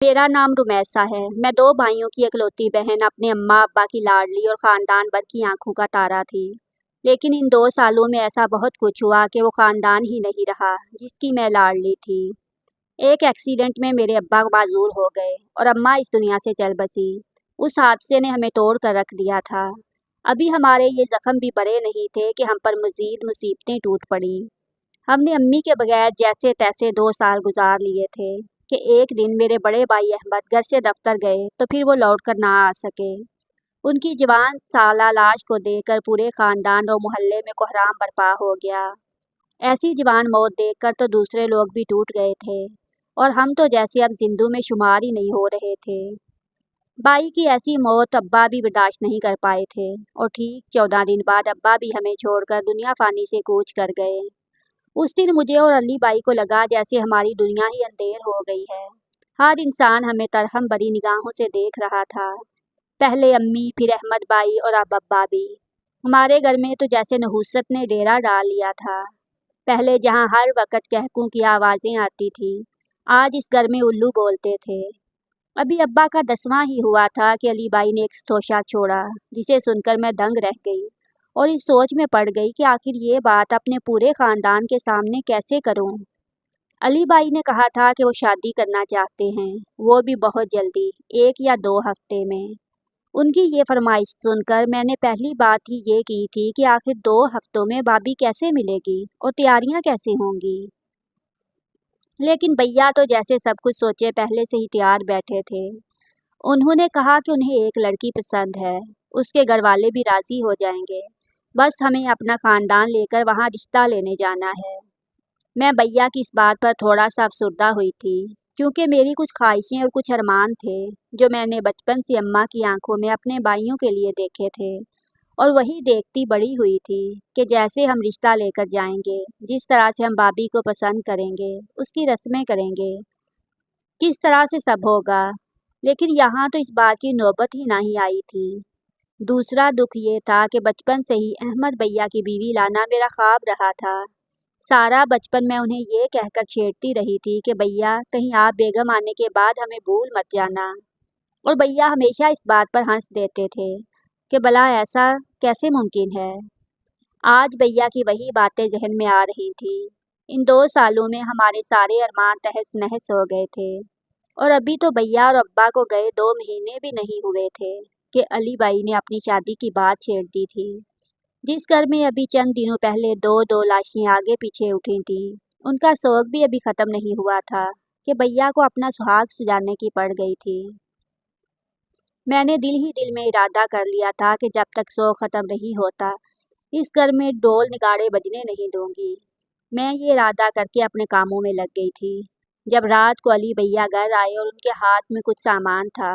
मेरा नाम रुमैसा है। मैं 2 भाइयों की इकलौती बहन, अपने अम्मा अब्बा की लाडली और ख़ानदान भर की आंखों का तारा थी। लेकिन इन 2 सालों में ऐसा बहुत कुछ हुआ कि वो ख़ानदान ही नहीं रहा जिसकी मैं लाडली थी। एक एक्सीडेंट में मेरे अब्बा माजूर हो गए और अम्मा इस दुनिया से चल बसी। उस हादसे ने हमें तोड़ कर रख दिया था। अभी हमारे ये ज़ख्म भी भरे नहीं थे कि हम पर मज़ीद मुसीबतें टूट पड़ीं। हमने अम्मी के बगैर जैसे तैसे 2 साल गुजार लिए थे कि एक दिन मेरे बड़े भाई अहमद घर से दफ्तर गए तो फिर वो लौट कर ना आ सके। उनकी जवान साला लाश को देखकर पूरे खानदान और मोहल्ले में कोहराम बर्पा हो गया। ऐसी जवान मौत देखकर तो दूसरे लोग भी टूट गए थे और हम तो जैसे अब जिंदू में शुमार ही नहीं हो रहे थे। भाई की ऐसी मौत अब्बा भी बर्दाश्त नहीं कर पाए थे और ठीक 14 दिन बाद अब्बा भी हमें छोड़कर दुनिया फानी से कूच कर गए। उस दिन मुझे और अली बाई को लगा जैसे हमारी दुनिया ही अंधेर हो गई है। हर इंसान हमें तरहम भरी निगाहों से देख रहा था। पहले अम्मी, फिर अहमद भाई और अब अब्बा भी। हमारे घर में तो जैसे नहुसत ने डेरा डाल लिया था। पहले जहाँ हर वक्त कहकूं की आवाज़ें आती थी, आज इस घर में उल्लू बोलते थे। अभी अब्बा का 10वां ही हुआ था कि अली बाई ने एक तोशा छोड़ा, जिसे सुनकर मैं दंग रह गई और इस सोच में पड़ गई कि आखिर ये बात अपने पूरे ख़ानदान के सामने कैसे करूं। अली बाई ने कहा था कि वो शादी करना चाहते हैं, वो भी बहुत जल्दी, 1 या 2 हफ्ते में। उनकी ये फरमाइश सुनकर मैंने पहली बात ही ये की थी कि आखिर 2 हफ्तों में भाभी कैसे मिलेगी और तैयारियां कैसे होंगी। लेकिन भैया तो जैसे सब कुछ सोचे पहले से ही तैयार बैठे थे। उन्होंने कहा कि उन्हें एक लड़की पसंद है, उसके घर वाले भी राज़ी हो जाएंगे, बस हमें अपना ख़ानदान लेकर वहाँ रिश्ता लेने जाना है। मैं भैया की इस बात पर थोड़ा सा अफसुर्दा हुई थी, क्योंकि मेरी कुछ ख्वाहिशें और कुछ अरमान थे जो मैंने बचपन से अम्मा की आंखों में अपने भाइयों के लिए देखे थे और वही देखती बड़ी हुई थी कि जैसे हम रिश्ता लेकर जाएंगे, जिस तरह से हम भाभी को पसंद करेंगे, उसकी रस्में करेंगे, किस तरह से सब होगा। लेकिन यहाँ तो इस बात की नौबत ही नहीं आई थी। दूसरा दुख ये था कि बचपन से ही अहमद भैया की बीवी लाना मेरा ख्वाब रहा था। सारा बचपन मैं उन्हें ये कहकर छेड़ती रही थी कि भैया कहीं आप बेगम आने के बाद हमें भूल मत जाना, और भैया हमेशा इस बात पर हंस देते थे कि भला ऐसा कैसे मुमकिन है। आज भैया की वही बातें जहन में आ रही थी। इन 2 सालों में हमारे सारे अरमान तहस नहस हो गए थे और अभी तो भैया और अब्बा को गए 2 महीने भी नहीं हुए थे कि अली बाई ने अपनी शादी की बात छेड़ दी थी। जिस घर में अभी चंद दिनों पहले 2-2 लाशें आगे पीछे उठी थीं, उनका शौक भी अभी ख़त्म नहीं हुआ था कि भैया को अपना सुहाग सुजाने की पड़ गई थी। मैंने दिल ही दिल में इरादा कर लिया था कि जब तक शौक ख़त्म नहीं होता, इस घर में ढोल नगाड़े बजने नहीं दूंगी। मैं ये इरादा करके अपने कामों में लग गई थी। जब रात को अली भैया घर आए और उनके हाथ में कुछ सामान था,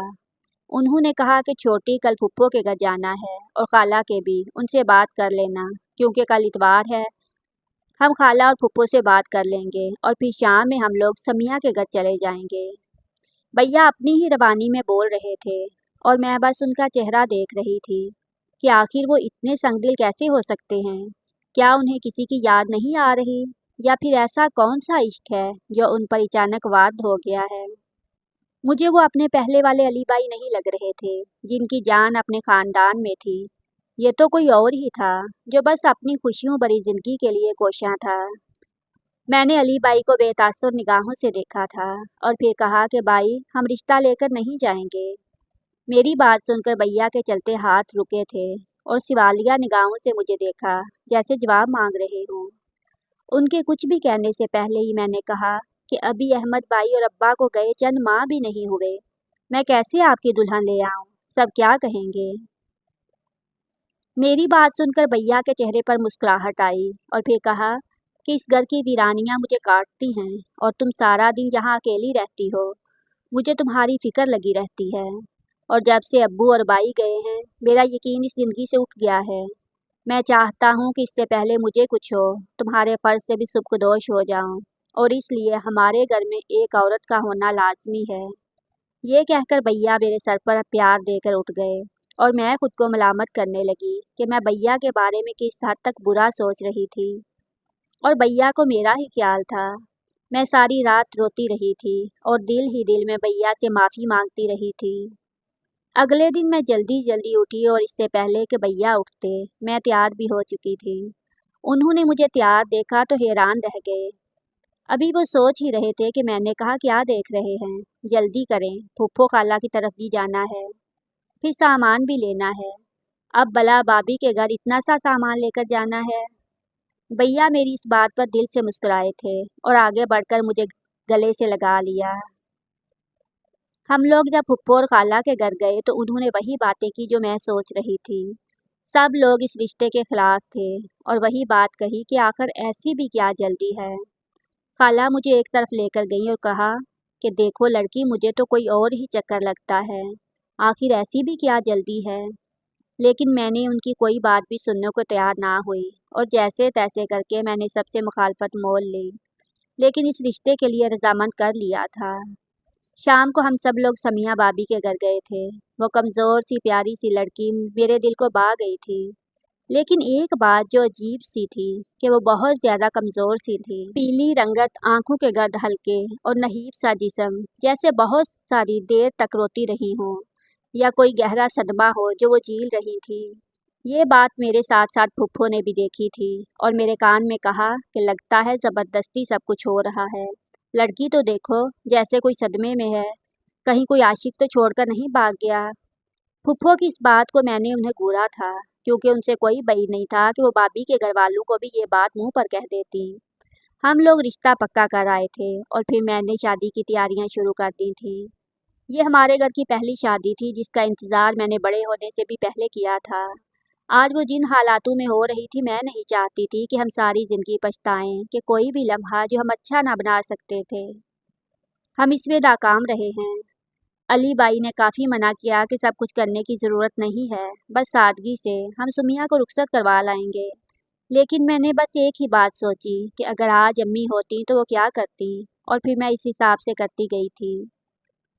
उन्होंने कहा कि छोटी कल फुप्पो के घर जाना है और खाला के भी, उनसे बात कर लेना, क्योंकि कल इतवार है। हम खाला और फुप्पो से बात कर लेंगे और फिर शाम में हम लोग समिया के घर चले जाएंगे। भैया अपनी ही रवानी में बोल रहे थे और मैं बस उनका चेहरा देख रही थी कि आखिर वो इतने संगदिल कैसे हो सकते हैं। क्या उन्हें किसी की याद नहीं आ रही, या फिर ऐसा कौन सा इश्क है जो उन पर अचानक वार हो गया है। मुझे वो अपने पहले वाले अली भाई नहीं लग रहे थे, जिनकी जान अपने खानदान में थी। ये तो कोई और ही था जो बस अपनी खुशियों भरी जिंदगी के लिए कोशा था। मैंने अली बाई को बेतासुर निगाहों से देखा था और फिर कहा कि भाई हम रिश्ता लेकर नहीं जाएंगे। मेरी बात सुनकर भैया के चलते हाथ रुके थे और सिवालिया निगाहों से मुझे देखा, जैसे जवाब मांग रहे हों। उनके कुछ भी कहने से पहले ही मैंने कहा कि अभी अहमद भाई और अब्बा को गए चंद माह भी नहीं हुए, मैं कैसे आपकी दुल्हन ले आऊं, सब क्या कहेंगे। मेरी बात सुनकर भैया के चेहरे पर मुस्कुराहट आई और फिर कहा कि इस घर की वीरानियां मुझे काटती हैं और तुम सारा दिन यहाँ अकेली रहती हो। मुझे तुम्हारी फिक्र लगी रहती है, और जब से अब्बू और बाई गए हैं मेरा यकीन इस जिंदगी से उठ गया है। मैं चाहता हूँ कि इससे पहले मुझे कुछ हो, तुम्हारे फर्ज से भी सुबकदोश हो जाऊँ, और इसलिए हमारे घर में एक औरत का होना लाजमी है। ये कहकर भैया मेरे सर पर प्यार देकर उठ गए और मैं खुद को मलामत करने लगी कि मैं भैया के बारे में किस हद तक बुरा सोच रही थी और भैया को मेरा ही ख्याल था। मैं सारी रात रोती रही थी और दिल ही दिल में भैया से माफ़ी मांगती रही थी। अगले दिन मैं जल्दी जल्दी उठी और इससे पहले कि भैया उठते मैं तैयार भी हो चुकी थी। उन्होंने मुझे तैयार देखा तो हैरान रह गए। अभी वो सोच ही रहे थे कि मैंने कहा क्या देख रहे हैं, जल्दी करें, फूफो खाला की तरफ भी जाना है, फिर सामान भी लेना है। अब भला भाभी के घर इतना सा सामान लेकर जाना है। भैया मेरी इस बात पर दिल से मुस्कुराए थे और आगे बढ़कर मुझे गले से लगा लिया। हम लोग जब फुप्पो और खाला के घर गए तो उन्होंने वही बातें की जो मैं सोच रही थी। सब लोग इस रिश्ते के खिलाफ थे और वही बात कही कि आखिर ऐसी भी क्या जल्दी है। खाला मुझे एक तरफ लेकर गई और कहा कि देखो लड़की, मुझे तो कोई और ही चक्कर लगता है, आखिर ऐसी भी क्या जल्दी है। लेकिन मैंने उनकी कोई बात भी सुनने को तैयार ना हुई और जैसे तैसे करके मैंने सबसे मुखालफत मोल ली, लेकिन इस रिश्ते के लिए रजामंद कर लिया था। शाम को हम सब लोग समिया भाभी के घर गए थे। वो कमज़ोर सी प्यारी सी लड़की मेरे दिल को भा गई थी। लेकिन एक बात जो अजीब सी थी कि वो बहुत ज़्यादा कमज़ोर सी थी। पीली रंगत, आंखों के गर्द हल्के और नहीफ सा जिस्म, जैसे बहुत सारी देर तक रोती रही हो या कोई गहरा सदमा हो जो वो झील रही थी। ये बात मेरे साथ साथ फुप्पो ने भी देखी थी और मेरे कान में कहा कि लगता है ज़बरदस्ती सब कुछ हो रहा है। लड़की तो देखो जैसे कोई सदमे में है, कहीं कोई आशिक तो छोड़कर नहीं भाग गया। फुप्पो की इस बात को मैंने उन्हें घूरा था, क्योंकि उनसे कोई बई नहीं था कि वो भाभी के घर वालों को भी ये बात मुंह पर कह देती। हम लोग रिश्ता पक्का कर आए थे और फिर मैंने शादी की तैयारियां शुरू कर दी थी। ये हमारे घर की पहली शादी थी जिसका इंतज़ार मैंने बड़े होने से भी पहले किया था। आज वो जिन हालातों में हो रही थी, मैं नहीं चाहती थी कि हम सारी ज़िंदगी पछताएं कि कोई भी लम्हा जो हम अच्छा ना बना सकते थे, हम इसमें नाकाम रहे हैं। अली बाई ने काफ़ी मना किया कि सब कुछ करने की ज़रूरत नहीं है, बस सादगी से हम सुमिया को रुखसत करवा लाएंगे। लेकिन मैंने बस एक ही बात सोची कि अगर आज अम्मी होती तो वो क्या करती, और फिर मैं इस हिसाब से करती गई थी।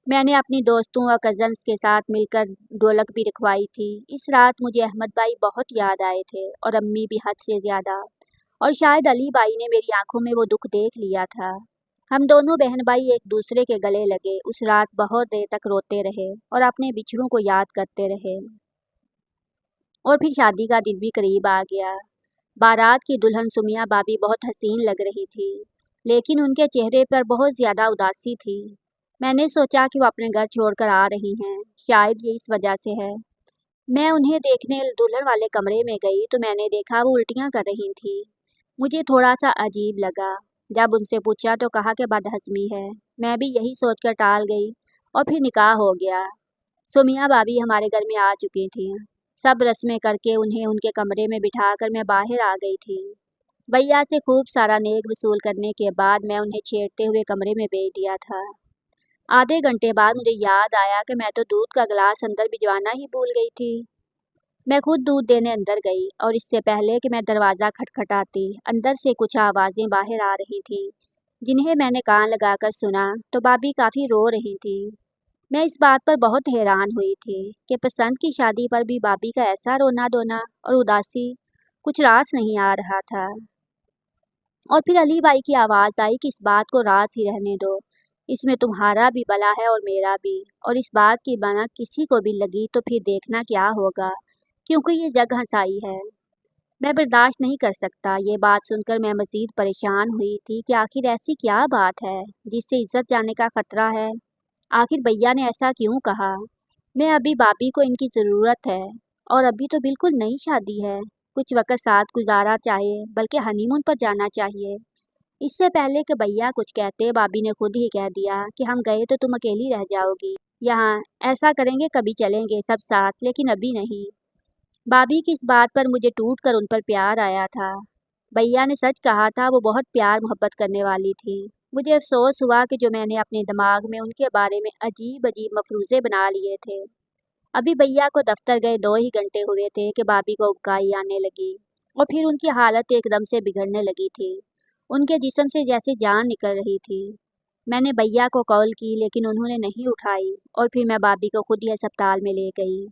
मैंने अपनी दोस्तों और कज़न्स के साथ मिलकर ढोलक भी रखवाई थी। इस रात मुझे अहमद भाई बहुत याद आए थे और अम्मी भी हद से ज़्यादा, और शायद अली बाई ने मेरी आंखों में वो दुख देख लिया था। हम दोनों बहन भाई एक दूसरे के गले लगे उस रात बहुत देर तक रोते रहे और अपने बिछड़ों को याद करते रहे। और फिर शादी का दिन भी करीब आ गया। बारात की दुल्हन सुमिया भाभी बहुत हसीन लग रही थी, लेकिन उनके चेहरे पर बहुत ज़्यादा उदासी थी। मैंने सोचा कि वो अपने घर छोड़कर आ रही हैं, शायद ये इस वजह से है। मैं उन्हें देखने दुल्हन वाले कमरे में गई तो मैंने देखा वो उल्टियाँ कर रही थी। मुझे थोड़ा सा अजीब लगा। जब उनसे पूछा तो कहा कि बदहज़मी है। मैं भी यही सोचकर टाल गई और फिर निकाह हो गया। सुमिया भाभी हमारे घर में आ चुकी थीं। सब रस्में करके उन्हें उनके कमरे में बिठाकर मैं बाहर आ गई थी। भैया से खूब सारा नेक वसूल करने के बाद मैं उन्हें छेड़ते हुए कमरे में भेज दिया था। आधे घंटे बाद मुझे याद आया कि मैं तो दूध का गिलास अंदर भिजवाना ही भूल गई थी। मैं खुद दूध देने अंदर गई और इससे पहले कि मैं दरवाज़ा खटखटाती, अंदर से कुछ आवाज़ें बाहर आ रही थीं, जिन्हें मैंने कान लगाकर सुना तो भाभी काफ़ी रो रही थी। मैं इस बात पर बहुत हैरान हुई थी कि पसंद की शादी पर भी भाभी का ऐसा रोना धोना और उदासी, कुछ रास नहीं आ रहा था। और फिर अली बाई की आवाज़ आई कि इस बात को रास ही रहने दो, इसमें तुम्हारा भी भला है और मेरा भी, और इस बात की भनक किसी को भी लगी तो फिर देखना क्या होगा, क्योंकि ये जग हंसाई है। मैं बर्दाश्त नहीं कर सकता। ये बात सुनकर मैं मज़ीद परेशान हुई थी कि आखिर ऐसी क्या बात है जिससे इज्जत जाने का खतरा है। आखिर भैया ने ऐसा क्यों कहा। मैं अभी भाभी को इनकी ज़रूरत है, और अभी तो बिल्कुल नई शादी है। कुछ वक्त साथ गुजारा चाहिए, बल्कि हनीमून पर जाना चाहिए। इससे पहले कि भैया कुछ कहते, भाभी ने खुद ही कह दिया कि हम गए तो तुम अकेली रह जाओगी यहाँ, ऐसा करेंगे कभी चलेंगे सब साथ, लेकिन अभी नहीं। भाभी की इस बात पर मुझे टूट कर उन पर प्यार आया था। भैया ने सच कहा था, वो बहुत प्यार मोहब्बत करने वाली थी। मुझे अफसोस हुआ कि जो मैंने अपने दिमाग में उनके बारे में अजीब अजीब मफरूज़े बना लिए थे। अभी भैया को दफ्तर गए 2 ही घंटे हुए थे कि भाभी को उबकाई आने लगी और फिर उनकी हालत एकदम से बिगड़ने लगी थी। उनके जिस्म से जैसे जान निकल रही थी। मैंने भैया को कॉल की लेकिन उन्होंने नहीं उठाई और फिर मैं भाभी को खुद ही अस्पताल में ले गई।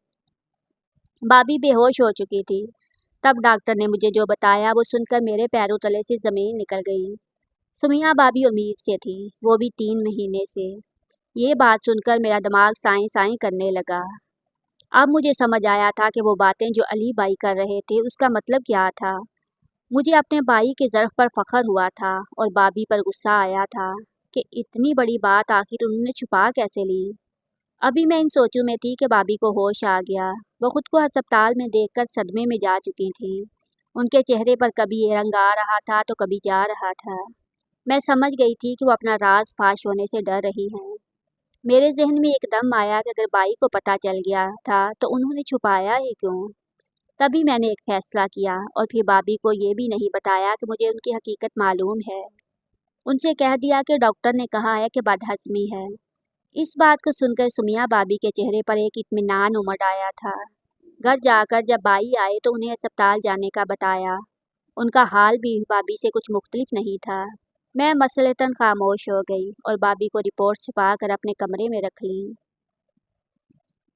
भाभी बेहोश हो चुकी थी। तब डॉक्टर ने मुझे जो बताया वो सुनकर मेरे पैरों तले से ज़मीन निकल गई। सुमिया भाभी उम्मीद से थी, वो भी 3 महीने से। ये बात सुनकर मेरा दिमाग साईं साईं करने लगा। अब मुझे समझ आया था कि वो बातें जो अली भाई कर रहे थे उसका मतलब क्या था। मुझे अपने भाई के ज़र्फ़ पर फ़ख्र हुआ था और भाभी पर गुस्सा आया था कि इतनी बड़ी बात आखिर उन्होंने छुपा कैसे ली। अभी मैं इन सोचों में थी कि भाभी को होश आ गया। वो खुद को अस्पताल में देखकर सदमे में जा चुकी थी। उनके चेहरे पर कभी ये रंग आ रहा था तो कभी जा रहा था। मैं समझ गई थी कि वो अपना राज फाश होने से डर रही हैं। मेरे जहन में एकदम आया कि अगर बाई को पता चल गया था तो उन्होंने छुपाया ही क्यों। तभी मैंने एक फैसला किया और फिर भाभी को ये भी नहीं बताया कि मुझे उनकी हकीकत मालूम है। उनसे कह दिया कि डॉक्टर ने कहा है कि बदहज़मी है। इस बात को सुनकर सुमिया भाभी के चेहरे पर एक इत्मीनान उमड़ आया था। घर जाकर जब बाई आए तो उन्हें अस्पताल जाने का बताया। उनका हाल भी भाभी से कुछ मुख्तलिफ नहीं था। मैं मसलतन खामोश हो गई और भाभी को रिपोर्ट छुपा कर अपने कमरे में रख ली।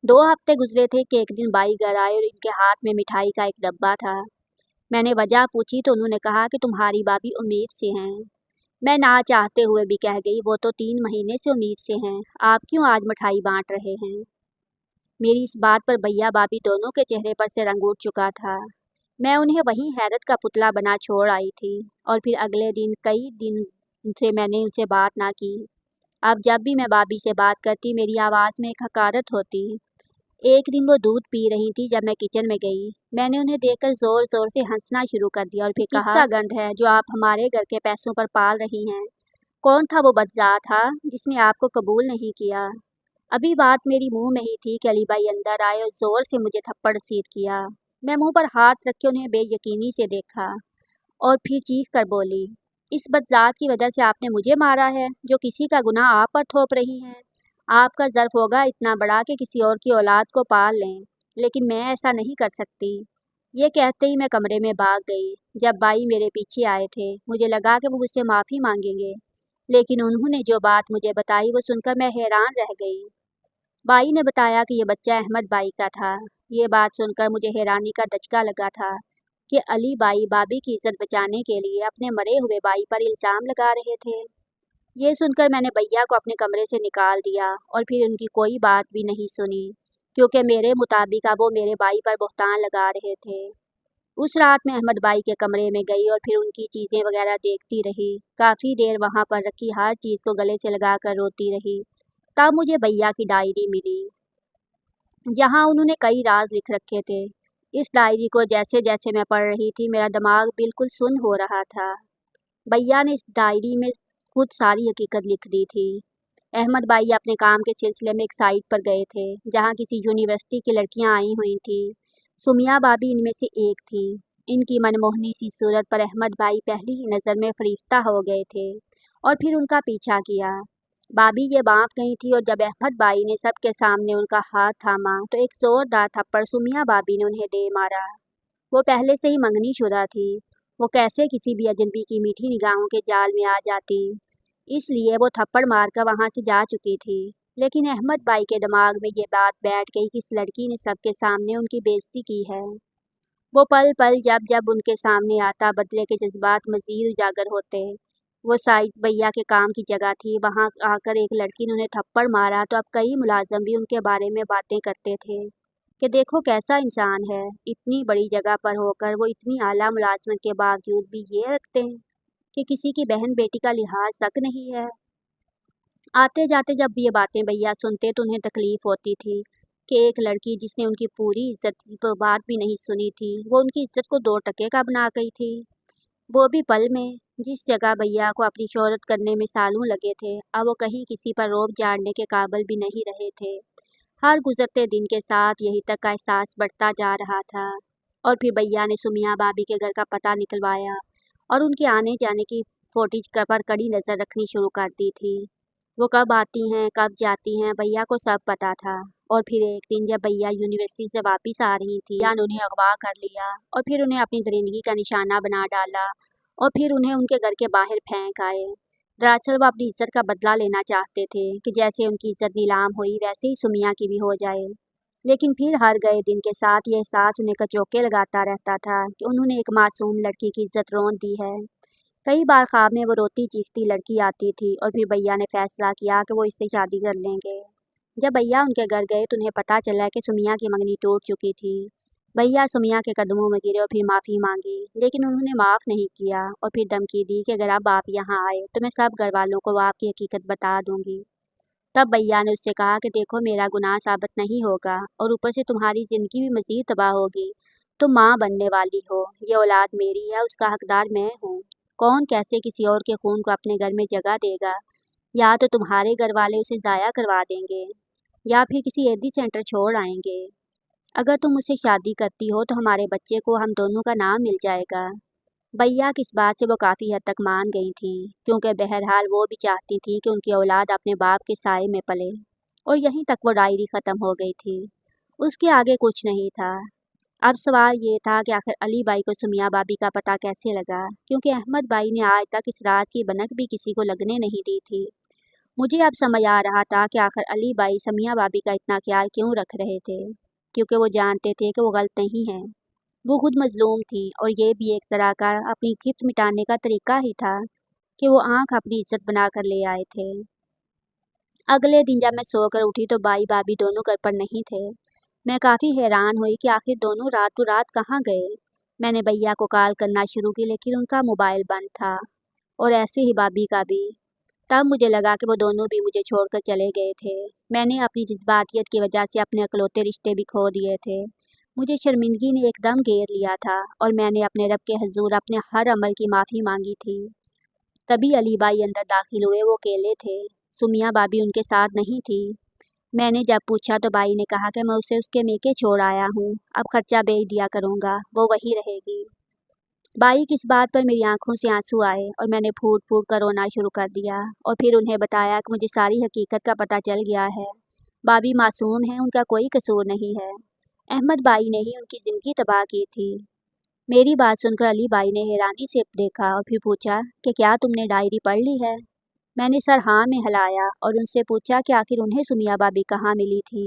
2 हफ्ते गुजरे थे कि एक दिन बाई घर आए और इनके हाथ में मिठाई का एक डब्बा था। मैंने वजह पूछी तो उन्होंने कहा कि तुम्हारी भाभी उम्मीद से हैं। मैं ना चाहते हुए भी कह गई, वो तो 3 महीने से उम्मीद से हैं, आप क्यों आज मिठाई बांट रहे हैं। मेरी इस बात पर भैया भाभी दोनों के चेहरे पर से रंग उठ चुका था। मैं उन्हें वहीं हैरत का पुतला बना छोड़ आई थी और फिर अगले दिन कई दिन से मैंने उनसे बात ना की। अब जब भी मैं भाभी से बात करती मेरी आवाज़ में एक हकारत होती। एक दिन वो दूध पी रही थी जब मैं किचन में गई। मैंने उन्हें देखकर ज़ोर ज़ोर से हंसना शुरू कर दिया और फिर कहा, किसका गंध है जो आप हमारे घर के पैसों पर पाल रही हैं। कौन था वो बदज़ात था जिसने आपको कबूल नहीं किया। अभी बात मेरी मुंह में ही थी कि अली भाई अंदर आए और ज़ोर से मुझे थप्पड़ सीध किया। मैं मुंह पर हाथ रख के उन्हें बेयकीनी से देखा और फिर चीख कर बोली, इस बदज़ात की वजह से आपने मुझे मारा है जो किसी का गुनाह आप पर थोप रही हैं। आपका ज़र्फ़ होगा इतना बड़ा कि किसी और की औलाद को पाल लें, लेकिन मैं ऐसा नहीं कर सकती। ये कहते ही मैं कमरे में भाग गई। जब बाई मेरे पीछे आए थे मुझे लगा कि वो मुझसे माफ़ी मांगेंगे, लेकिन उन्होंने जो बात मुझे बताई वो सुनकर मैं हैरान रह गई। बाई ने बताया कि ये बच्चा अहमद बाई का था। ये बात सुनकर मुझे हैरानी का दचका लगा था कि अली बाई भाभी की इज्जत बचाने के लिए अपने मरे हुए बाई पर इल्ज़ाम लगा रहे थे। ये सुनकर मैंने भैया को अपने कमरे से निकाल दिया और फिर उनकी कोई बात भी नहीं सुनी, क्योंकि मेरे मुताबिक अब वो मेरे भाई पर बहतान लगा रहे थे। उस रात मैं अहमद भाई के कमरे में गई और फिर उनकी चीज़ें वगैरह देखती रही। काफ़ी देर वहाँ पर रखी हर चीज़ को गले से लगा कर रोती रही। तब मुझे भैया की डायरी मिली, जहाँ उन्होंने कई राज लिख रखे थे। इस डायरी को जैसे जैसे मैं पढ़ रही थी मेरा दिमाग बिल्कुल सुन्न हो रहा था। भैया ने इस डायरी में खुद सारी हकीकत लिख दी थी। अहमद भाई अपने काम के सिलसिले में एक साइट पर गए थे जहाँ किसी यूनिवर्सिटी की लड़कियाँ आई हुई थीं। सुमिया भाभी इनमें से एक थी। इनकी मनमोहनी सी सूरत पर अहमद भाई पहली ही नज़र में फरिश्ता हो गए थे और फिर उनका पीछा किया। भाभी ये बाँप गई थी और जब अहमद भाई ने सबके सामने उनका हाथ थामा तो एक ज़ोरदार थप्पड़ सुमिया भाभी ने उन्हें दे मारा। वो पहले से ही मंगनी शुदा थी। वो कैसे किसी भी अजनबी की मीठी निगाहों के जाल में आ जाती, इसलिए वो थप्पड़ मारकर वहाँ से जा चुकी थी। लेकिन अहमद भाई के दिमाग में ये बात बैठ गई कि इस लड़की ने सबके सामने उनकी बेइज्जती की है। वो पल पल जब जब उनके सामने आता बदले के जज्बात मज़ीद उजागर होते। वो साइड भैया के काम की जगह थी, वहाँ आकर एक लड़की ने उन्हें थप्पड़ मारा तो अब कई मुलाजम भी उनके बारे में बातें करते थे कि देखो कैसा इंसान है, इतनी बड़ी जगह पर होकर वो इतनी आला मुलाजमत के बावजूद भी ये रखते हैं कि किसी की बहन बेटी का लिहाज तक नहीं है। आते जाते जब ये बातें भैया सुनते तो उन्हें तकलीफ़ होती थी कि एक लड़की जिसने उनकी पूरी इज्जत की तो बात भी नहीं सुनी थी, वो उनकी इज्जत को 2 टके का बना गई थी। वो भी पल में। जिस जगह भैया को अपनी शोहरत करने में सालों लगे थे, अब वो कहीं किसी पर रोब झाड़ने के काबिल भी नहीं रहे थे। हर गुजरते दिन के साथ यही तक का एहसास बढ़ता जा रहा था और फिर भैया ने सुमिया भाभी के घर का पता निकलवाया और उनके आने जाने की फुटेज पर कड़ी नज़र रखनी शुरू कर दी थी। वो कब आती हैं कब जाती हैं भैया को सब पता था। और फिर एक दिन जब भैया यूनिवर्सिटी से वापस आ रही थी, जान उन्हें अगवा कर लिया और फिर उन्हें अपनी दरिंदगी का निशाना बना डाला और फिर उन्हें उनके घर के बाहर फेंक आए। दरअसल वो अपनी इज्जत का बदला लेना चाहते थे कि जैसे उनकी इज्जत नीलाम हुई वैसे ही सुमिया की भी हो जाए। लेकिन फिर हर गए दिन के साथ ये एहसास उन्हें कचौके लगाता रहता था कि उन्होंने एक मासूम लड़की की इज्जत रौंद दी है। कई बार ख्वाब में वो रोती चीखती लड़की आती थी और फिर भैया ने फैसला किया कि वो इससे शादी कर लेंगे। जब भैया उनके घर गए तो उन्हें पता चला कि सुमिया की मंगनी टूट चुकी थी। भैया सुमिया के कदमों में गिरे और फिर माफ़ी मांगी, लेकिन उन्होंने माफ़ नहीं किया और फिर धमकी दी कि अगर अब आप यहाँ आए तो मैं सब घर वालों को आपकी हकीकत बता दूंगी। तब भैया ने उससे कहा कि देखो, मेरा गुनाह साबित नहीं होगा और ऊपर से तुम्हारी ज़िंदगी भी मज़ीद तबाह होगी। तुम माँ बनने वाली हो, ये औलाद मेरी है, उसका हकदार मैं हूँ। कौन कैसे किसी और के खून को अपने घर में जगह देगा? या तो तुम्हारे घर वाले उसे ज़ाया करवा देंगे या फिर किसी एडी सेंटर छोड़ आएंगे। अगर तुम मुझसे शादी करती हो तो हमारे बच्चे को हम दोनों का नाम मिल जाएगा। भैया की इस बात से वो काफ़ी हद तक मान गई थी, क्योंकि बहरहाल वो भी चाहती थी कि उनकी औलाद अपने बाप के साए में पले। और यहीं तक वो डायरी ख़त्म हो गई थी, उसके आगे कुछ नहीं था। अब सवाल ये था कि आखिर अली भाई को सुमिया भाभी का पता कैसे लगा, क्योंकि अहमद भाई ने आज तक इस राज की भनक भी किसी को लगने नहीं दी थी। मुझे अब समझ आ रहा था कि आखिर अली भाई समिया भाभी का इतना ख्याल क्यों रख रहे थे, क्योंकि वो जानते थे कि वो गलत नहीं है। वो खुद मजलूम थी और ये भी एक तरह का अपनी खिफ्त मिटाने का तरीका ही था कि वो आंख अपनी इज्जत बना कर ले आए थे। अगले दिन जब मैं सोकर उठी तो भाई भाभी दोनों घर पर नहीं थे। मैं काफ़ी हैरान हुई कि आखिर दोनों रातों रात कहाँ गए। मैंने भैया को कॉल करना शुरू की, लेकिन उनका मोबाइल बंद था और ऐसे ही भाभी का भी। तब मुझे लगा कि वो दोनों भी मुझे छोड़कर चले गए थे। मैंने अपनी जज्बातियत की वजह से अपने अकलौते रिश्ते भी खो दिए थे। मुझे शर्मिंदगी ने एकदम घेर लिया था और मैंने अपने रब के हजूर अपने हर अमल की माफ़ी मांगी थी। तभी अली भाई अंदर दाखिल हुए। वो अकेले थे, सुमिया भाभी उनके साथ नहीं थी। मैंने जब पूछा तो भाई ने कहा कि मैं उसे उसके मेके छोड़ आया हूँ, अब खर्चा भेज दिया करूँगा, वो वही रहेगी। भाई की इस बात पर मेरी आंखों से आंसू आए और मैंने फूट फूट कर रोना शुरू कर दिया और फिर उन्हें बताया कि मुझे सारी हकीकत का पता चल गया है। भाभी मासूम हैं, उनका कोई कसूर नहीं है। अहमद भाई ने ही उनकी ज़िंदगी तबाह की थी। मेरी बात सुनकर अली भाई ने हैरानी से देखा और फिर पूछा कि क्या तुमने डायरी पढ़ ली है? मैंने सर हाँ में हिलाया और उनसे पूछा कि आखिर उन्हें सुमिया भाभी कहाँ मिली थी।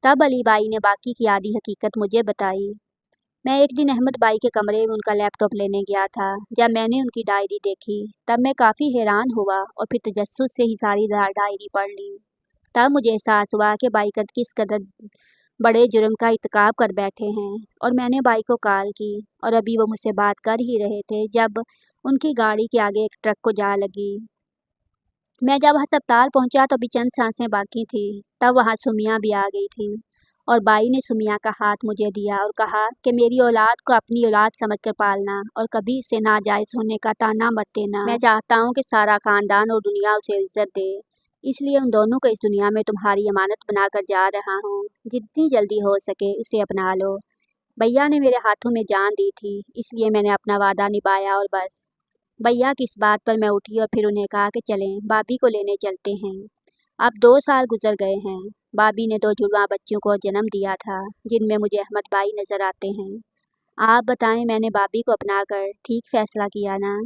तब अली भाई ने बाकी की आधी हकीकत मुझे बताई। मैं एक दिन अहमद भाई के कमरे में उनका लैपटॉप लेने गया था। जब मैंने उनकी डायरी देखी तब मैं काफ़ी हैरान हुआ और फिर तजस्सुस से ही सारी डायरी पढ़ ली। तब मुझे एहसास हुआ कि भाई कद किस कदर बड़े जुर्म का इर्तिकाब कर बैठे हैं। और मैंने भाई को कॉल की और अभी वो मुझसे बात कर ही रहे थे जब उनकी गाड़ी के आगे एक ट्रक को जा लगी। मैं जब अस्पताल पहुंचा तो अभी चंद सांसें बाकी थी। तब वहां सुमिया भी आ गई थी और बाई ने सुमिया का हाथ मुझे दिया और कहा कि मेरी औलाद को अपनी औलाद समझकर पालना और कभी इसे नाजायज़ होने का ताना मत देना। मैं चाहता हूँ कि सारा ख़ानदान और दुनिया उसे इज्जत दे, इसलिए उन दोनों को इस दुनिया में तुम्हारी अमानत बनाकर जा रहा हूँ। जितनी जल्दी हो सके उसे अपना लो। भैया ने मेरे हाथों में जान दी थी, इसलिए मैंने अपना वादा निभाया और बस। भैया की इस बात पर मैं उठी और फिर उन्हें कहा कि चलें, भाभी को लेने चलते हैं। अब 2 साल गुजर गए हैं। भाभी ने 2 जुड़वां बच्चों को जन्म दिया था, जिनमें मुझे अहमद भाई नज़र आते हैं। आप बताएं, मैंने भाभी को अपनाकर ठीक फैसला किया ना?